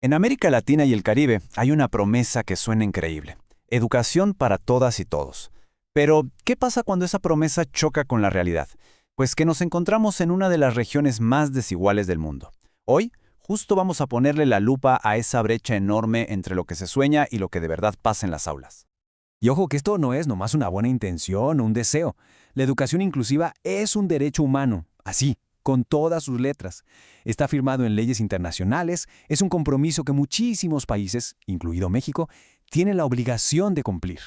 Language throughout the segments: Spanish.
En América Latina y el Caribe hay una promesa que suena increíble: educación para todas y todos. Pero, ¿qué pasa cuando esa promesa choca con la realidad? Pues que nos encontramos en una de las regiones más desiguales del mundo. Hoy, justo vamos a ponerle la lupa a esa brecha enorme entre lo que se sueña y lo que de verdad pasa en las aulas. Y ojo que esto no es nomás una buena intención o un deseo. La educación inclusiva es un derecho humano, así, con todas sus letras. Está firmado en leyes internacionales, es un compromiso que muchísimos países, incluido México, tienen la obligación de cumplir.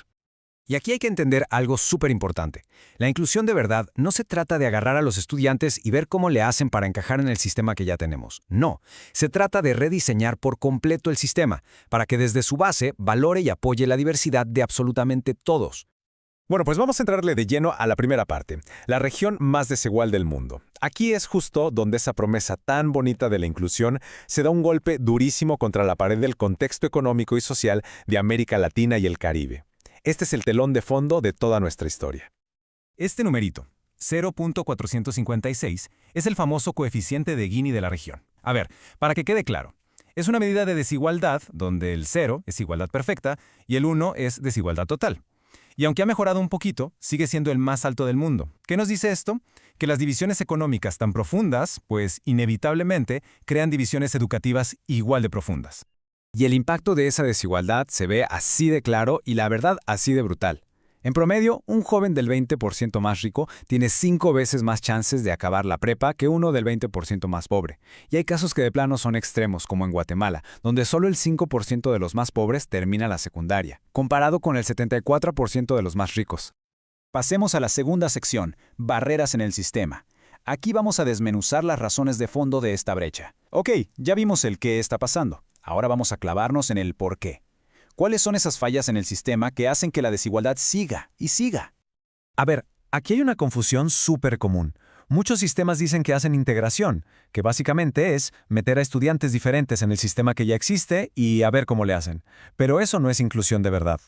Y aquí hay que entender algo súper importante. La inclusión de verdad no se trata de agarrar a los estudiantes y ver cómo le hacen para encajar en el sistema que ya tenemos. No, se trata de rediseñar por completo el sistema, para que desde su base valore y apoye la diversidad de absolutamente todos. Bueno, pues vamos a entrarle de lleno a la primera parte, la región más desigual del mundo. Aquí es justo donde esa promesa tan bonita de la inclusión se da un golpe durísimo contra la pared del contexto económico y social de América Latina y el Caribe. Este es el telón de fondo de toda nuestra historia. Este numerito, 0.456, es el famoso coeficiente de Gini de la región. A ver, para que quede claro, es una medida de desigualdad donde el 0 es igualdad perfecta y el 1 es desigualdad total. Y aunque ha mejorado un poquito, sigue siendo el más alto del mundo. ¿Qué nos dice esto? Que las divisiones económicas tan profundas, pues inevitablemente, crean divisiones educativas igual de profundas. Y el impacto de esa desigualdad se ve así de claro y la verdad así de brutal. En promedio, un joven del 20% más rico tiene 5 veces más chances de acabar la prepa que uno del 20% más pobre. Y hay casos que de plano son extremos, como en Guatemala, donde solo el 5% de los más pobres termina la secundaria, comparado con el 74% de los más ricos. Pasemos a la segunda sección, barreras en el sistema. Aquí vamos a desmenuzar las razones de fondo de esta brecha. Ok, ya vimos el qué está pasando. Ahora vamos a clavarnos en el por qué. ¿Cuáles son esas fallas en el sistema que hacen que la desigualdad siga y siga? A ver, aquí hay una confusión súper común. Muchos sistemas dicen que hacen integración, que básicamente es meter a estudiantes diferentes en el sistema que ya existe y a ver cómo le hacen. Pero eso no es inclusión de verdad.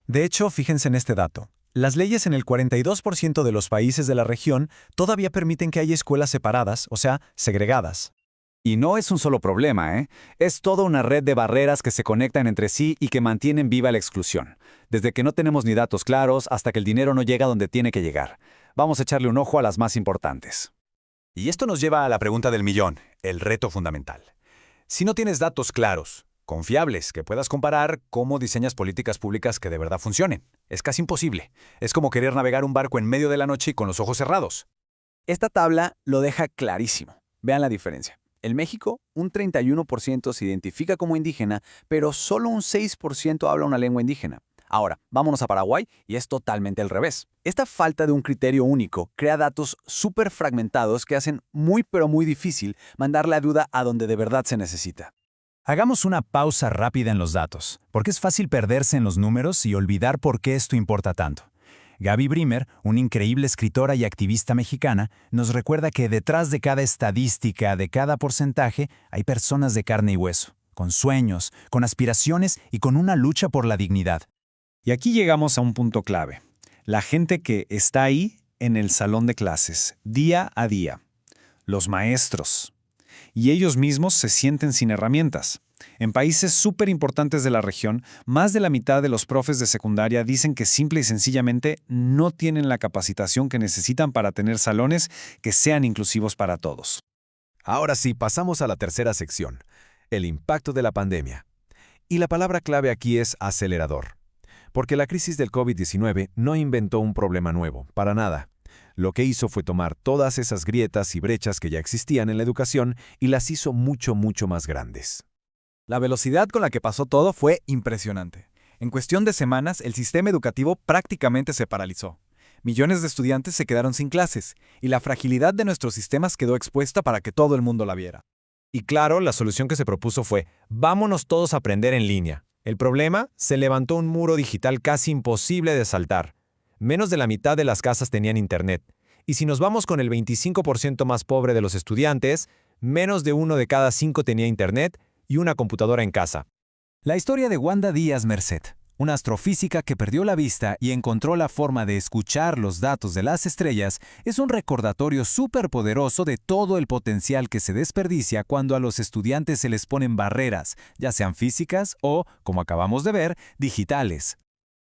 De hecho, fíjense en este dato. Las leyes en el 42% de los países de la región todavía permiten que haya escuelas separadas, o sea, segregadas. Y no es un solo problema, ¿eh? Es toda una red de barreras que se conectan entre sí y que mantienen viva la exclusión. Desde que no tenemos ni datos claros hasta que el dinero no llega donde tiene que llegar. Vamos a echarle un ojo a las más importantes. Y esto nos lleva a la pregunta del millón, el reto fundamental. Si no tienes datos claros, confiables, que puedas comparar, ¿cómo diseñas políticas públicas que de verdad funcionen? Es casi imposible. Es como querer navegar un barco en medio de la noche y con los ojos cerrados. Esta tabla lo deja clarísimo. Vean la diferencia. En México, un 31% se identifica como indígena, pero solo un 6% habla una lengua indígena. Ahora, vámonos a Paraguay y es totalmente al revés. Esta falta de un criterio único crea datos súper fragmentados que hacen muy pero muy difícil mandar la ayuda a donde de verdad se necesita. Hagamos una pausa rápida en los datos, porque es fácil perderse en los números y olvidar por qué esto importa tanto. Gaby Brimer, una increíble escritora y activista mexicana, nos recuerda que detrás de cada estadística, de cada porcentaje, hay personas de carne y hueso, con sueños, con aspiraciones y con una lucha por la dignidad. Y aquí llegamos a un punto clave. La gente que está ahí en el salón de clases, día a día. Los maestros. Y ellos mismos se sienten sin herramientas. En países súper importantes de la región, más de la mitad de los profes de secundaria dicen que simple y sencillamente no tienen la capacitación que necesitan para tener salones que sean inclusivos para todos. Ahora sí, pasamos a la tercera sección, el impacto de la pandemia. Y la palabra clave aquí es acelerador. Porque la crisis del COVID-19 no inventó un problema nuevo, para nada. Lo que hizo fue tomar todas esas grietas y brechas que ya existían en la educación y las hizo mucho, mucho más grandes. La velocidad con la que pasó todo fue impresionante. En cuestión de semanas, el sistema educativo prácticamente se paralizó. Millones de estudiantes se quedaron sin clases, y la fragilidad de nuestros sistemas quedó expuesta para que todo el mundo la viera. Y claro, la solución que se propuso fue, vámonos todos a aprender en línea. El problema, se levantó un muro digital casi imposible de saltar. Menos de la mitad de las casas tenían internet. Y si nos vamos con el 25% más pobre de los estudiantes, menos de 1 de cada 5 tenía internet y una computadora en casa. La historia de Wanda Díaz Merced, Una astrofísica que perdió la vista y encontró la forma de escuchar los datos de las estrellas es un recordatorio superpoderoso de todo el potencial que se desperdicia cuando a los estudiantes se les ponen barreras, ya sean físicas o, como acabamos de ver, digitales.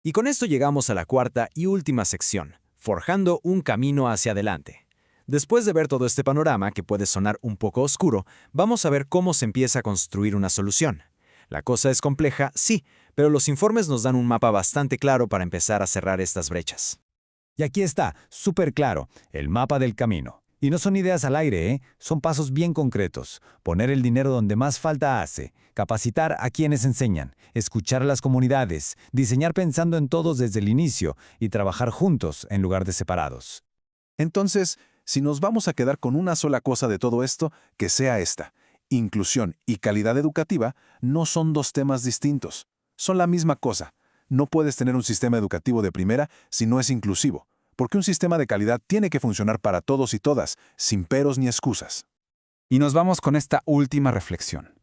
Y con esto llegamos a la cuarta y última sección, forjando un camino hacia adelante. Después de ver todo este panorama, que puede sonar un poco oscuro, vamos a ver cómo se empieza a construir una solución. La cosa es compleja, sí, pero los informes nos dan un mapa bastante claro para empezar a cerrar estas brechas. Y aquí está, súper claro, el mapa del camino. Y no son ideas al aire, ¿eh? Son pasos bien concretos. Poner el dinero donde más falta hace, capacitar a quienes enseñan, escuchar a las comunidades, diseñar pensando en todos desde el inicio y trabajar juntos en lugar de separados. Entonces, si nos vamos a quedar con una sola cosa de todo esto, que sea esta. Inclusión y calidad educativa no son dos temas distintos. Son la misma cosa. No puedes tener un sistema educativo de primera si no es inclusivo, porque un sistema de calidad tiene que funcionar para todos y todas, sin peros ni excusas. Y nos vamos con esta última reflexión.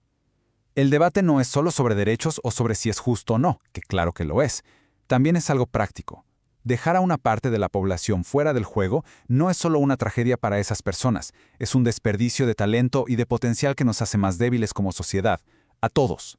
El debate no es solo sobre derechos o sobre si es justo o no, que claro que lo es. También es algo práctico. Dejar a una parte de la población fuera del juego no es solo una tragedia para esas personas, es un desperdicio de talento y de potencial que nos hace más débiles como sociedad, a todos.